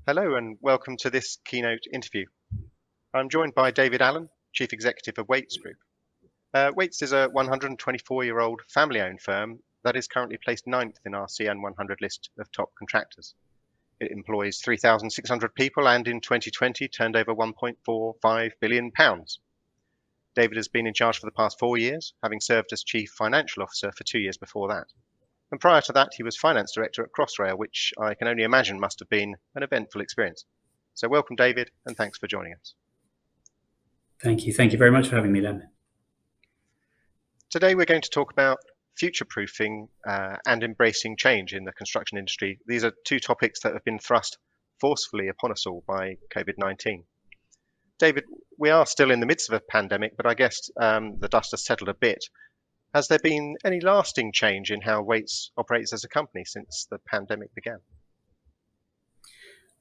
Hello and welcome to this Keynote interview. I'm joined by David Allen, Chief Executive of Waits Group. Waits is a 124-year-old family-owned firm that is currently placed ninth in our CN 100 list of top contractors. It employs 3,600 people and in 2020 turned over £1.45 billion. David has been in charge for the past 4 years, having served as Chief Financial Officer for 2 years before that. And prior to that, he was Finance Director at Crossrail, which I can only imagine must have been an eventful experience. So welcome, David, and thanks for joining us. Thank you. Thank you very much for having me, Dan. Today, we're going to talk about future-proofing and embracing change in the construction industry. These are two topics that have been thrust forcefully upon us all by COVID-19. David, we are still in the midst of a pandemic, but I guess the dust has settled a bit. Has there been any lasting change in how Waits operates as a company since the pandemic began?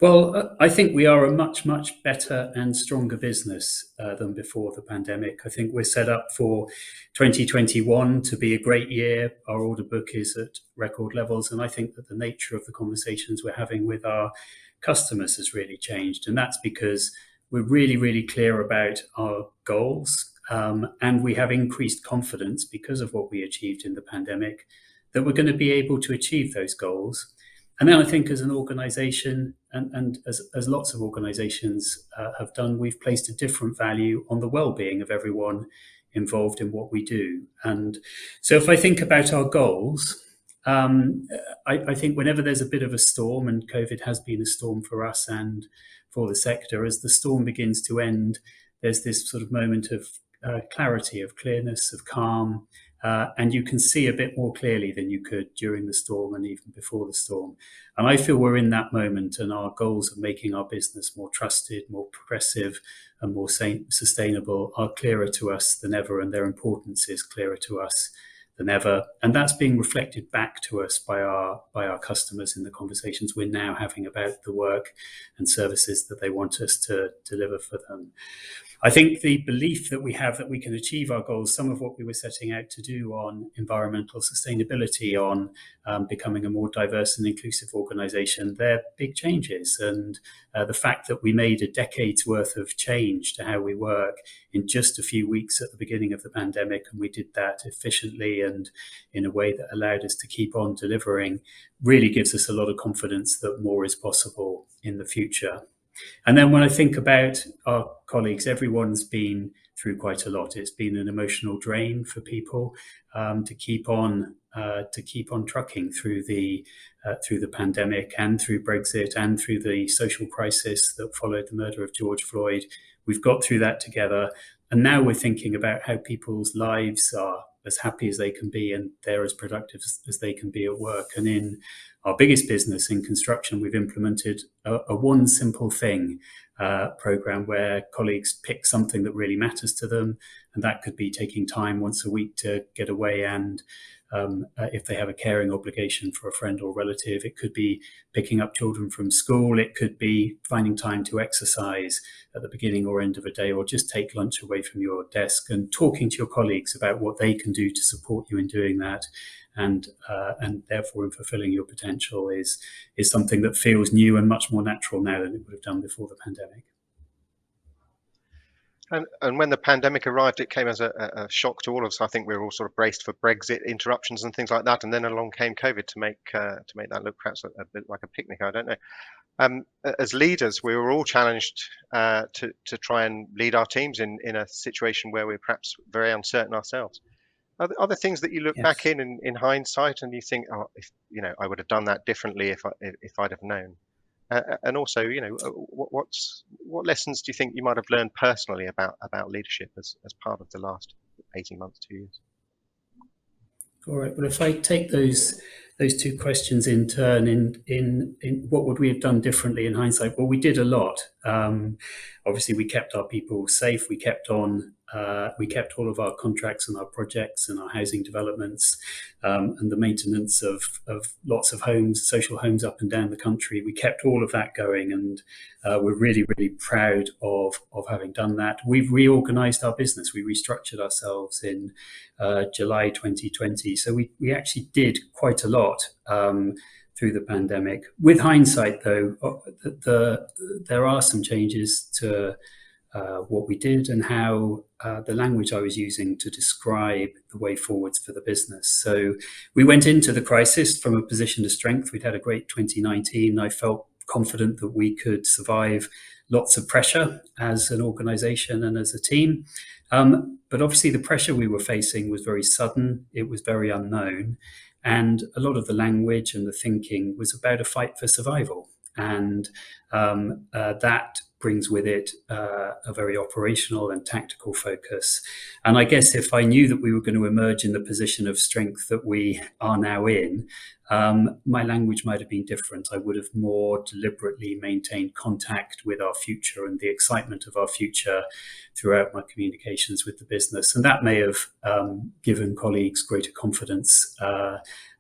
Well, I think we are a much, much better and stronger business than before the pandemic. I think we're set up for 2021 to be a great year. Our order book is at record levels, and I think that the nature of the conversations we're having with our customers has really changed. And that's because we're really, really clear about our goals. And we have increased confidence because of what we achieved in the pandemic that we're going to be able to achieve those goals. And then I think as an organization and as lots of organizations have done, we've placed a different value on the well-being of everyone involved in what we do. And so if I think about our goals, I think whenever there's a bit of a storm, and COVID has been a storm for us and for the sector, as the storm begins to end, there's this sort of moment of clarity, of clearness, of calm, and you can see a bit more clearly than you could during the storm and even before the storm. And I feel we're in that moment, and our goals of making our business more trusted, more progressive, and more sustainable are clearer to us than ever, and their importance is clearer to us than ever. And that's being reflected back to us by our customers in the conversations we're now having about the work and services that they want us to deliver for them. I think the belief that we have that we can achieve our goals, some of what we were setting out to do on environmental sustainability, on becoming a more diverse and inclusive organization, they're big changes. And the fact that we made a decade's worth of change to how we work in just a few weeks at the beginning of the pandemic, and we did that efficiently and in a way that allowed us to keep on delivering, really gives us a lot of confidence that more is possible in the future. And then when I think about our colleagues, everyone's been through quite a lot. It's been an emotional drain for people to keep on trucking through the pandemic and through Brexit and through the social crisis that followed the murder of George Floyd. We've got through that together, and now we're thinking about how people's lives are as happy as they can be and they're as productive as they can be at work. And in our biggest business in construction, we've implemented a one simple thing program where colleagues pick something that really matters to them. And that could be taking time once a week to get away and if they have a caring obligation for a friend or relative. It could be picking up children from school. It could be finding time to exercise at the beginning or end of a day, or just take lunch away from your desk, and talking to your colleagues about what they can do to support you in doing that. And therefore in fulfilling your potential is something that feels new and much more natural now than it would have done before the pandemic. And when the pandemic arrived, it came as a shock to all of us. I think we were all sort of braced for Brexit interruptions and things like that. And then along came COVID to make that look perhaps a bit like a picnic. I don't know. As leaders, we were all challenged to try and lead our teams in a situation where we're perhaps very uncertain ourselves. Are there things that you look back in hindsight and you think, oh, if I would have done that differently if I'd have known? And also, what lessons do you think you might have learned personally about leadership as part of the last 18 months, 2 years? All right. Well, if I take those two questions in turn, in what would we have done differently in hindsight? Well, we did a lot. Obviously, we kept our people safe. We kept all of our contracts and our projects and our housing developments and the maintenance of lots of homes, social homes up and down the country. We kept all of that going, and we're really, really proud of having done that. We've reorganized our business. We restructured ourselves in July 2020. So we actually did quite a lot through the pandemic. With hindsight, though, there are some changes to what we did and how the language I was using to describe the way forwards for the business. So we went into the crisis from a position of strength. We'd had a great 2019. I felt confident that we could survive lots of pressure as an organization and as a team. But obviously the pressure we were facing was very sudden. It was very unknown. And a lot of the language and the thinking was about a fight for survival. And that brings with it a very operational and tactical focus. And I guess if I knew that we were going to emerge in the position of strength that we are now in, my language might have been different. I would have more deliberately maintained contact with our future and the excitement of our future throughout my communications with the business. And that may have given colleagues greater confidence.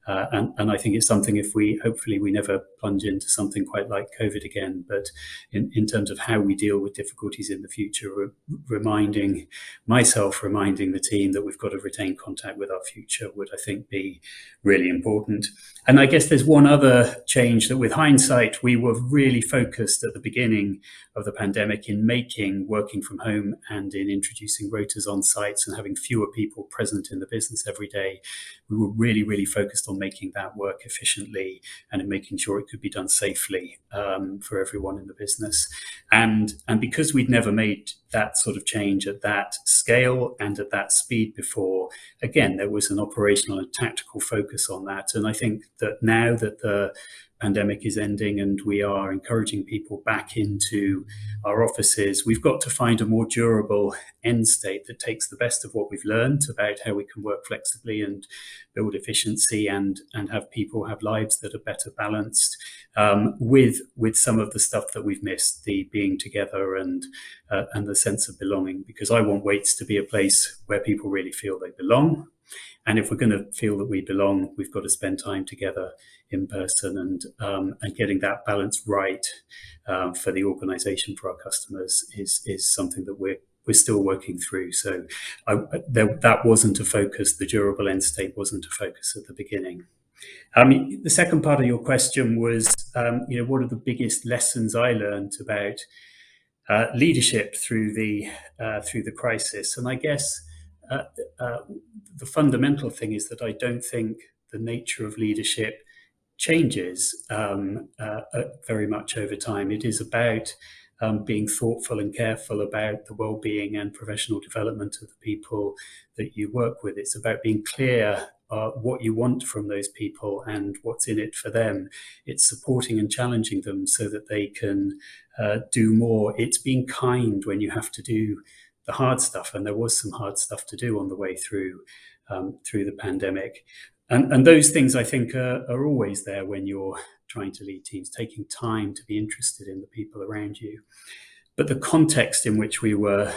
And I think it's something, if hopefully we never plunge into something quite like COVID again, but in terms of how we deal with difficulties in the future, reminding the team that we've got to retain contact with our future would, I think, be really important. And I guess there's one other change that with hindsight, we were really focused at the beginning of the pandemic in making working from home and in introducing rotas on sites and having fewer people present in the business every day. We were really, really focused on making that work efficiently and in making sure it could be done safely for everyone in the business. And because we'd never made that sort of change at that scale and at that speed before, again, there was an operational and tactical focus on that. And I think that now that the pandemic is ending and we are encouraging people back into our offices, we've got to find a more durable end state that takes the best of what we've learned about how we can work flexibly and build efficiency and have people have lives that are better balanced, with some of the stuff that we've missed, the being together and the sense of belonging. Because I want Waits to be a place where people really feel they belong. And if we're going to feel that we belong, we've got to spend time together in person, and getting that balance right for the organisation, for our customers, is something that we're still working through. So that wasn't a focus. The durable end state wasn't a focus at the beginning. The second part of your question was, what are the biggest lessons I learned about leadership through the crisis? And I guess the fundamental thing is that I don't think the nature of leadership changes very much over time. It is about being thoughtful and careful about the well-being and professional development of the people that you work with. It's about being clear what you want from those people and what's in it for them. It's supporting and challenging them so that they can do more. It's being kind when you have to do the hard stuff, and there was some hard stuff to do on the way through the pandemic. And those things, I think, are always there when you're trying to lead teams, taking time to be interested in the people around you. But the context in which we were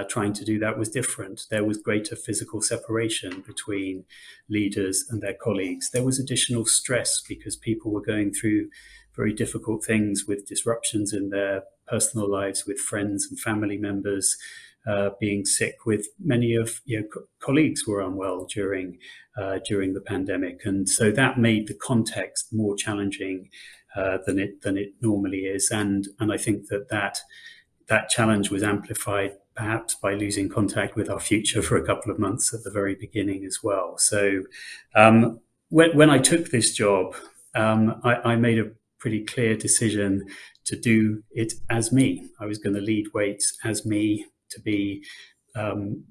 trying to do that was different. There was greater physical separation between leaders and their colleagues. There was additional stress because people were going through very difficult things with disruptions in their personal lives, with friends and family members being sick, with many of colleagues were unwell during the pandemic, and so that made the context more challenging than it normally is. And I think that challenge was amplified perhaps by losing contact with our future for a couple of months at the very beginning as well. So when I took this job, I made a pretty clear decision to do it as me. I was going to lead Waits as me, to be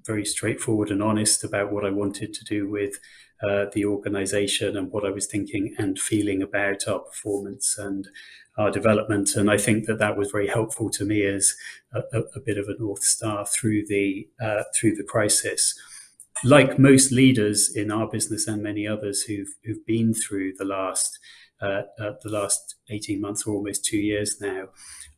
very straightforward and honest about what I wanted to do with the organization and what I was thinking and feeling about our performance and our development. And I think that was very helpful to me as a bit of a North Star through the crisis. Like most leaders in our business and many others who've been through the last 18 months or almost 2 years now,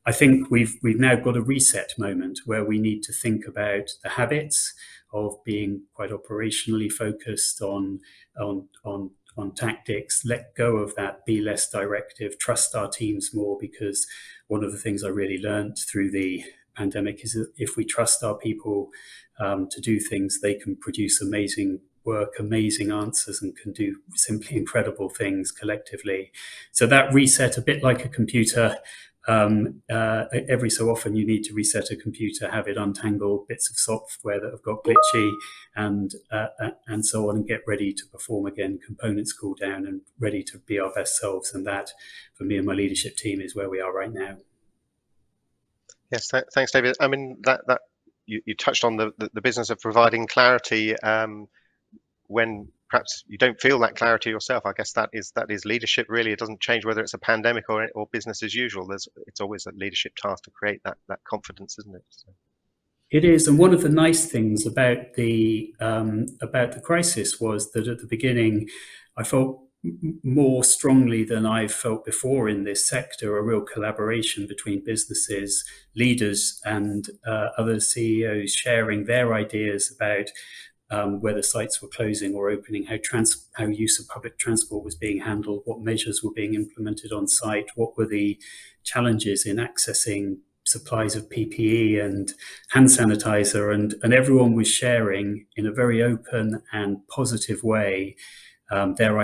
I think we've now got a reset moment where we need to think about the habits of being quite operationally focused on tactics, let go of that, be less directive, trust our teams more, because one of the things I really learned through the pandemic is that if we trust our people to do things, they can produce amazing work amazing answers and can do simply incredible things collectively. So that reset, a bit like a computer, every so often you need to reset a computer, have it untangle bits of software that have got glitchy, and so on, and get ready to perform again. Components cool down and ready to be our best selves. And that, for me and my leadership team, is where we are right now. Yes, thanks, David. I mean, that you touched on the business of providing clarity when perhaps you don't feel that clarity yourself. I guess that is leadership. Really, it doesn't change whether it's a pandemic or business as usual. It's always a leadership task to create that confidence, isn't it? So. It is, and one of the nice things about the crisis was that at the beginning, I felt more strongly than I've felt before in this sector a real collaboration between businesses, leaders, and other CEOs sharing their ideas about whether sites were closing or opening, how use of public transport was being handled, what measures were being implemented on site, what were the challenges in accessing supplies of PPE and hand sanitizer, and everyone was sharing in a very open and positive way their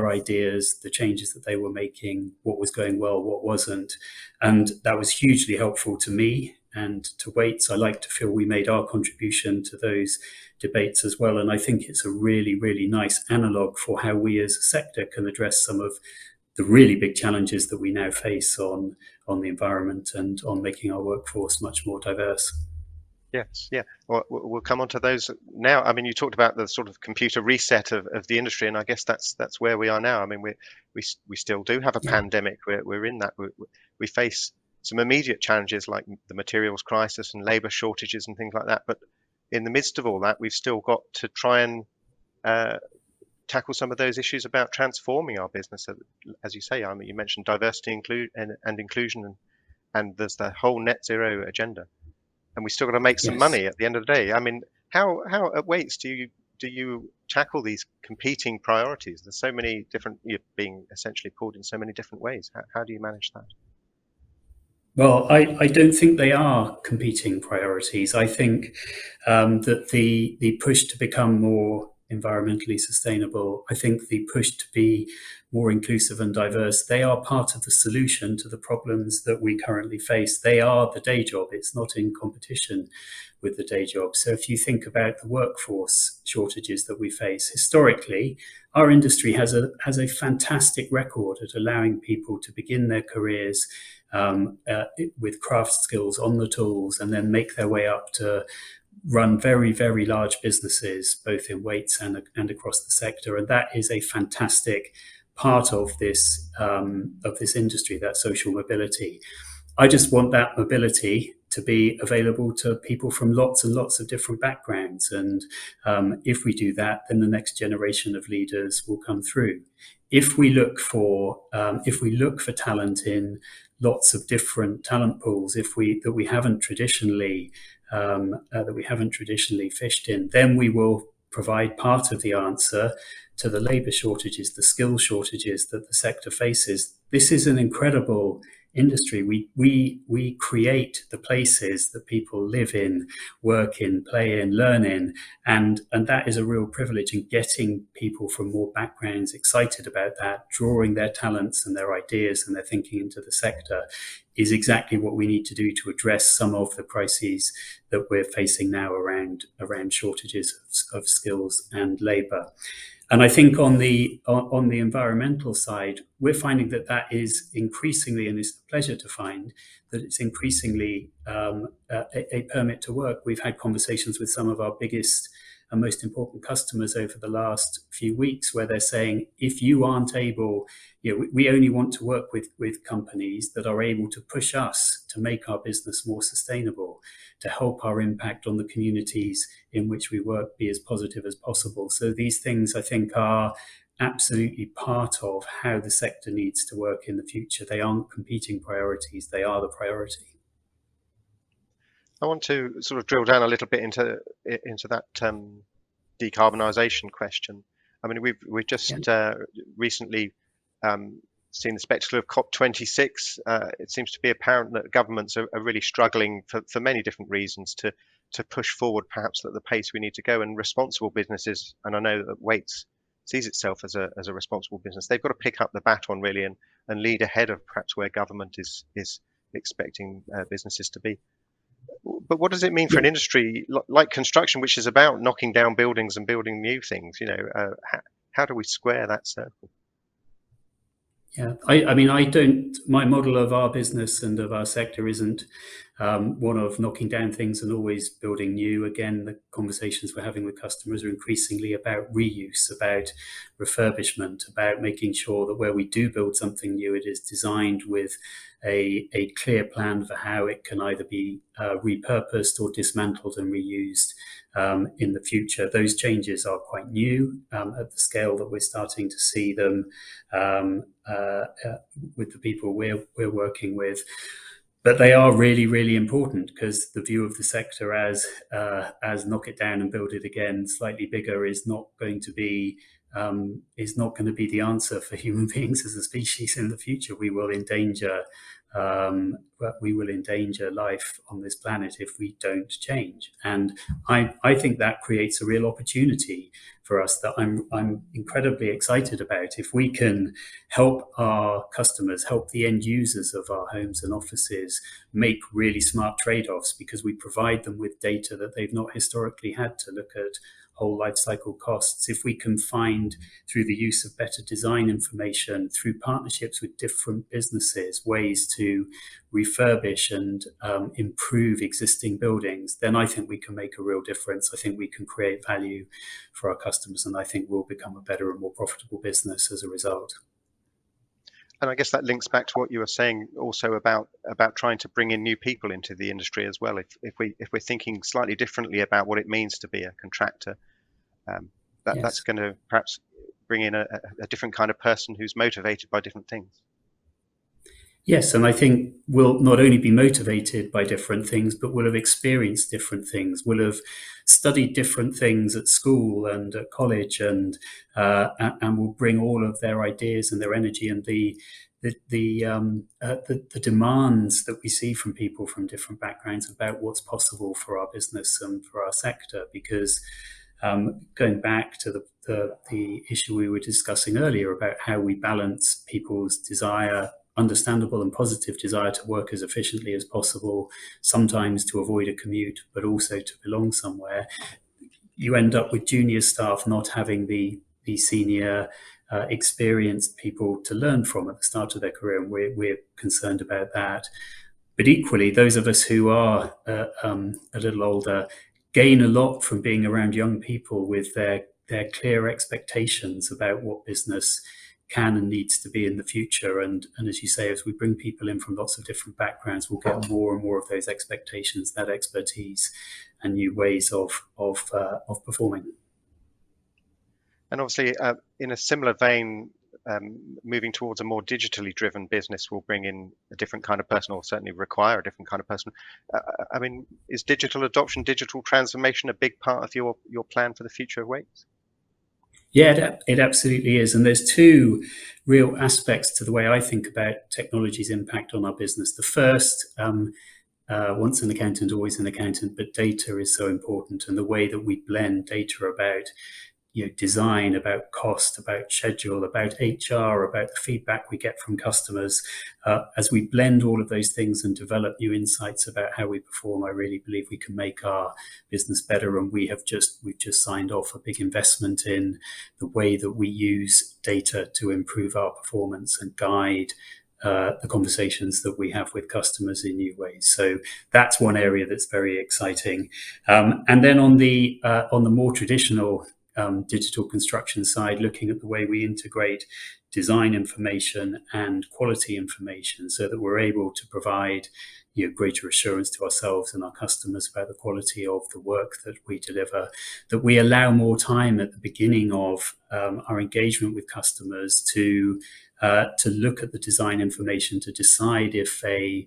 ideas, the changes that they were making, what was going well, what wasn't. And that was hugely helpful to me and to Waits. I like to feel we made our contribution to those debates as well. And I think it's a really, really nice analogue for how we as a sector can address some of the really big challenges that we now face on the environment and on making our workforce much more diverse. Yes, yeah. Well, we'll come on to those now. I mean, you talked about the sort of computer reset of the industry, and I guess that's where we are now. I mean, we still do have a pandemic. We're in that. We face some immediate challenges like the materials crisis and labour shortages and things like that. But in the midst of all that, we've still got to try and tackle some of those issues about transforming our business. As you say, I mean, you mentioned diversity, and inclusion, and there's the whole net zero agenda. And we still got to make some money at the end of the day. I mean, how at Waits do you tackle these competing priorities? There's so many different, you're being essentially pulled in so many different ways. How do you manage that? Well, I don't think they are competing priorities. I think that the push to become more environmentally sustainable, I think the push to be more inclusive and diverse, they are part of the solution to the problems that we currently face. They are the day job. It's not in competition with the day job. So if you think about the workforce shortages that we face, historically, our industry has a fantastic record at allowing people to begin their careers with craft skills on the tools and then make their way up to run very, very large businesses, both in Waits and across the sector. And that is a fantastic part of this industry, that social mobility. I just want that mobility to be available to people from lots and lots of different backgrounds. And if we do that, then the next generation of leaders will come through. If we look for talent in lots of different talent pools, that we haven't traditionally fished in, then we will provide part of the answer to the labour shortages, the skill shortages that the sector faces. This is an incredible industry. We create the places that people live in, work in, play in, learn in, and that is a real privilege. And getting people from more backgrounds excited about that, drawing their talents and their ideas and their thinking into the sector, is exactly what we need to do to address some of the crises that we're facing now around shortages of skills and labour. And I think on the environmental side, we're finding that is increasingly, and it's a pleasure to find that it's increasingly a permit to work. We've had conversations with some of our biggest and most important customers over the last few weeks where they're saying, if you aren't able, we only want to work with companies that are able to push us to make our business more sustainable, to help our impact on the communities in which we work be as positive as possible. So these things, I think, are absolutely part of how the sector needs to work in the future. They aren't competing priorities, they are the priority. I want to sort of drill down a little bit into that decarbonisation question. I mean, we've just recently seen the spectacle of COP26. It seems to be apparent that governments are really struggling for many different reasons to to push forward perhaps at the pace we need to go. And responsible businesses, and I know that Waits sees itself as a responsible business, they've got to pick up the baton really and lead ahead of perhaps where government is expecting businesses to be. But what does it mean for an industry like construction, which is about knocking down buildings and building new things? How do we square that circle? Yeah, I mean, I don't. My model of our business and of our sector isn't one of knocking down things and always building new. Again, the conversations we're having with customers are increasingly about reuse, about refurbishment, about making sure that where we do build something new, it is designed with a clear plan for how it can either be repurposed or dismantled and reused in the future. Those changes are quite new at the scale that we're starting to see them with the people we're working with. But they are really, really important, because the view of the sector as knock it down and build it again slightly bigger is not going to be the answer for human beings as a species in the future. We will endanger life on this planet if we don't change. And I think that creates a real opportunity for us that I'm incredibly excited about. If we can help our customers, help the end users of our homes and offices make really smart trade-offs, because we provide them with data that they've not historically had to look at whole life cycle costs. If we can find, through the use of better design information, through partnerships with different businesses, ways to refurbish and improve existing buildings, then I think we can make a real difference. I think we can create value for our customers, and I think we'll become a better and more profitable business as a result. And I guess that links back to what you were saying also about trying to bring in new people into the industry as well. If we're thinking slightly differently about what it means to be a contractor, that's going to perhaps bring in a different kind of person who's motivated by different things. Yes, and I think we'll not only be motivated by different things, but we'll have experienced different things. We'll have studied different things at school and at college, and will bring all of their ideas and their energy and the demands that we see from people from different backgrounds about what's possible for our business and for our sector. Because going back to the issue we were discussing earlier about how we balance people's understandable and positive desire to work as efficiently as possible, sometimes to avoid a commute, but also to belong somewhere, you end up with junior staff not having the senior experienced people to learn from at the start of their career, and we're concerned about that. But equally, those of us who are a little older gain a lot from being around young people with their clear expectations about what business can and needs to be in the future. And as you say, as we bring people in from lots of different backgrounds, we'll get more and more of those expectations, that expertise, and new ways of performing. And obviously, in a similar vein, moving towards a more digitally driven business will bring in a different kind of person, or certainly require a different kind of person. I mean, is digital adoption, digital transformation a big part of your plan for the future of Waits? Yeah, it absolutely is. And there's two real aspects to the way I think about technology's impact on our business. The first, once an accountant, always an accountant, but data is so important. And the way that we blend data about design, about cost, about schedule, about HR, about the feedback we get from customers. As we blend all of those things and develop new insights about how we perform, I really believe we can make our business better. And we've just signed off a big investment in the way that we use data to improve our performance and guide the conversations that we have with customers in new ways. So that's one area that's very exciting. And then on the more traditional digital construction side, looking at the way we integrate design information and quality information so that we're able to provide greater assurance to ourselves and our customers about the quality of the work that we deliver, that we allow more time at the beginning of our engagement with customers to look at the design information to decide if a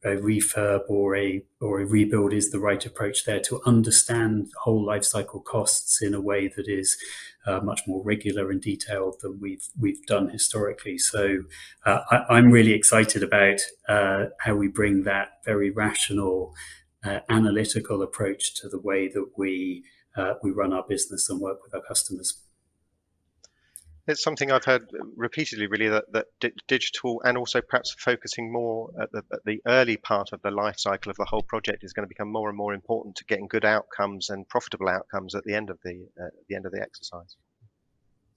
refurb or a rebuild is the right approach there, to understand whole life cycle costs in a way that is much more regular and detailed than we've done historically. So I'm really excited about how we bring that very rational analytical approach to the way that we run our business and work with our customers. It's something I've heard repeatedly, really, that digital and also perhaps focusing more at the early part of the life cycle of the whole project is going to become more and more important to getting good outcomes and profitable outcomes at the end of the exercise.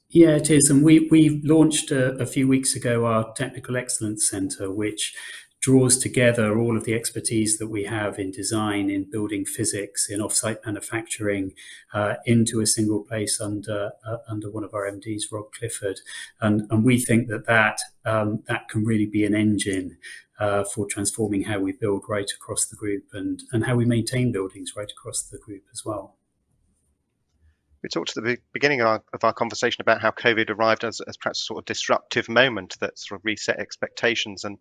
Yeah, it is. And we launched a few weeks ago our Technical Excellence Centre, which draws together all of the expertise that we have in design, in building physics, in offsite manufacturing, into a single place under one of our MDs, Rob Clifford. And we think that can really be an engine for transforming how we build right across the group and how we maintain buildings right across the group as well. We talked at the beginning of our conversation about how COVID arrived as perhaps a sort of disruptive moment that sort of reset expectations and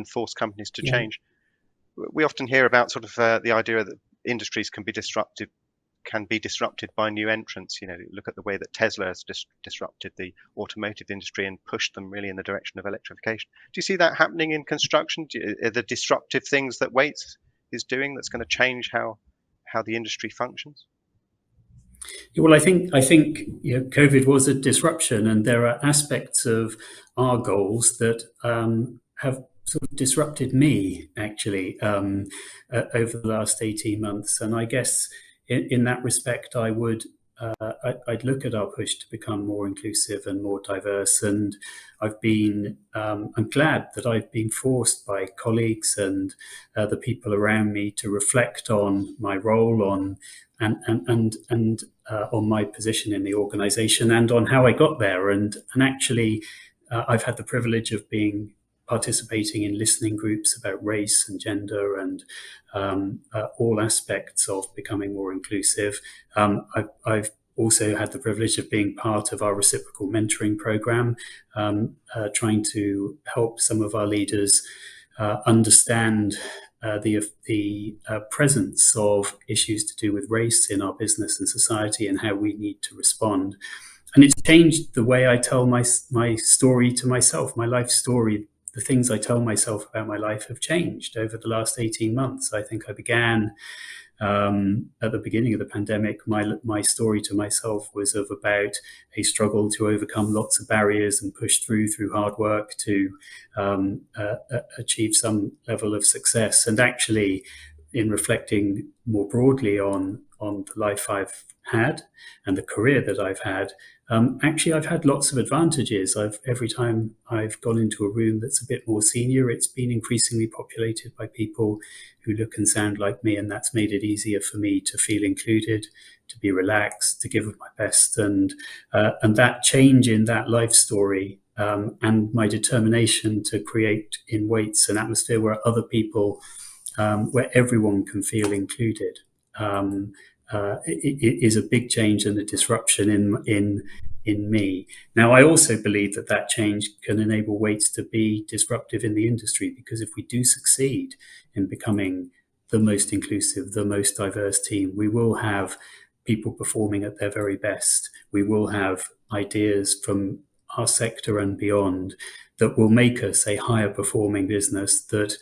forced companies to change. We often hear about sort of the idea that industries can be disrupted by new entrants. You know, look at the way that Tesla has disrupted the automotive industry and pushed them really in the direction of electrification. Do you see that happening in construction? Are the disruptive things that Wates is doing that's going to change how the industry functions? Well, I think COVID was a disruption, and there are aspects of our goals that have sort of disrupted me actually over the last 18 months. And I guess in that respect, I'd look at our push to become more inclusive and more diverse. And I'm glad that I've been forced by colleagues and the people around me to reflect on my role on my position in the organisation and on how I got there. And actually, I've had the privilege of participating in listening groups about race and gender and all aspects of becoming more inclusive. I've also had the privilege of being part of our reciprocal mentoring program, trying to help some of our leaders understand the presence of issues to do with race in our business and society and how we need to respond. And it's changed the way I tell my story to myself, my life story. The things I tell myself about my life have changed over the last 18 months. I think I began at the beginning of the pandemic. My story to myself was about a struggle to overcome lots of barriers and push through hard work to achieve some level of success. And actually, in reflecting more broadly on the life I've had and the career that I've had, actually, I've had lots of advantages. Every time I've gone into a room that's a bit more senior, it's been increasingly populated by people who look and sound like me, and that's made it easier for me to feel included, to be relaxed, to give of my best, and that change in that life story and my determination to create in Wates an atmosphere where other people, where everyone can feel included. It is a big change and a disruption in me. Now, I also believe that change can enable Wates to be disruptive in the industry, because if we do succeed in becoming the most inclusive, the most diverse team, we will have people performing at their very best. We will have ideas from our sector and beyond that will make us a higher performing business that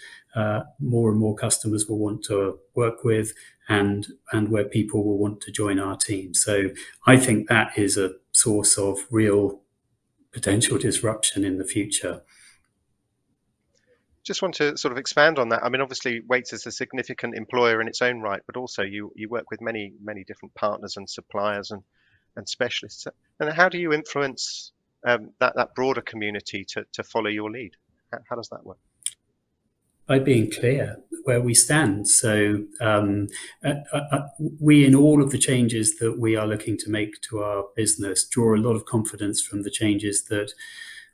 more and more customers will want to work with, and where people will want to join our team. So I think that is a source of real potential disruption in the future. Just want to sort of expand on that. I mean, obviously, Wates is a significant employer in its own right, but also you work with many different partners and suppliers and specialists. And how do you influence that broader community to follow your lead? How does that work? By being clear where we stand. So we, in all of the changes that we are looking to make to our business, draw a lot of confidence from the changes that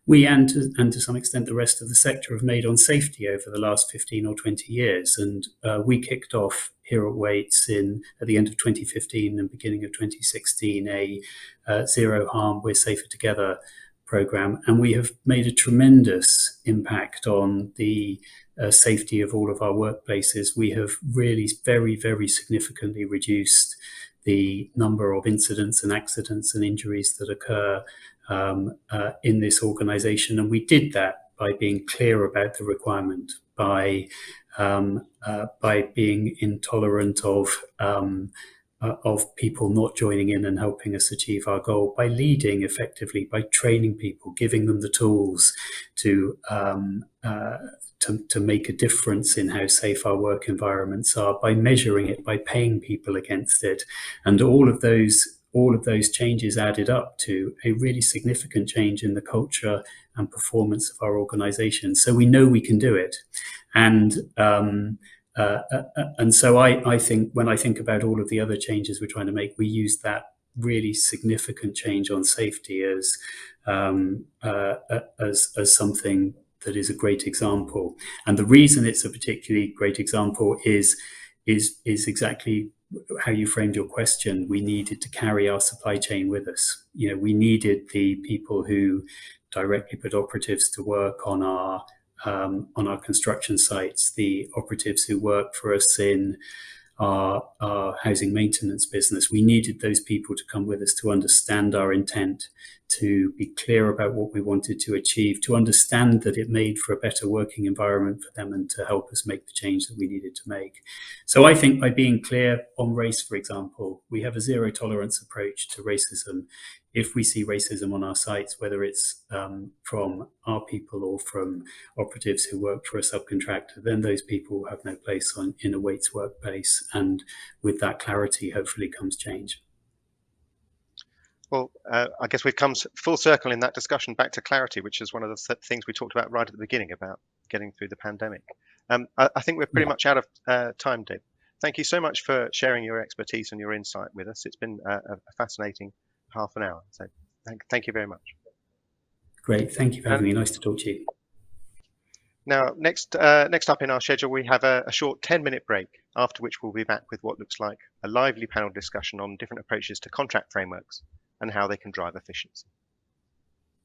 we and to some extent the rest of the sector have made on safety over the last 15 or 20 years. And we kicked off here at Wates at the end of 2015 and beginning of 2016 a Zero Harm, We're Safer Together program. And we have made a tremendous impact on the safety of all of our workplaces. We have really very, very significantly reduced the number of incidents and accidents and injuries that occur in this organisation. And we did that by being clear about the requirement, by by being intolerant of people not joining in and helping us achieve our goal, by leading effectively, by training people, giving them the tools to make a difference in how safe our work environments are, by measuring it, by paying people against it. And all of those changes added up to a really significant change in the culture and performance of our organization. So we know we can do it. And so I think when I think about all of the other changes we're trying to make, we use that really significant change on safety as something that is a great example. And the reason it's a particularly great example is exactly how you framed your question. We needed to carry our supply chain with us. We needed the people who directly put operatives to work on our construction sites, the operatives who work for us in our housing maintenance business. We needed those people to come with us to understand our intent, to be clear about what we wanted to achieve, to understand that it made for a better working environment for them, and to help us make the change that we needed to make. So I think by being clear on race, for example, we have a zero tolerance approach to racism. If we see racism on our sites, whether it's from our people or from operatives who work for a subcontractor, then those people have no place in a Waits workplace. And with that clarity, hopefully comes change. Well, I guess we've come full circle in that discussion back to clarity, which is one of the things we talked about right at the beginning about getting through the pandemic. I think we're pretty much out of time, Dave. Thank you so much for sharing your expertise and your insight with us. It's been a fascinating half an hour. So thank you very much. Great. Thank you for having me. Nice to talk to you. Now, next up in our schedule, we have a short 10-minute break, after which we'll be back with what looks like a lively panel discussion on different approaches to contract frameworks and how they can drive efficiency.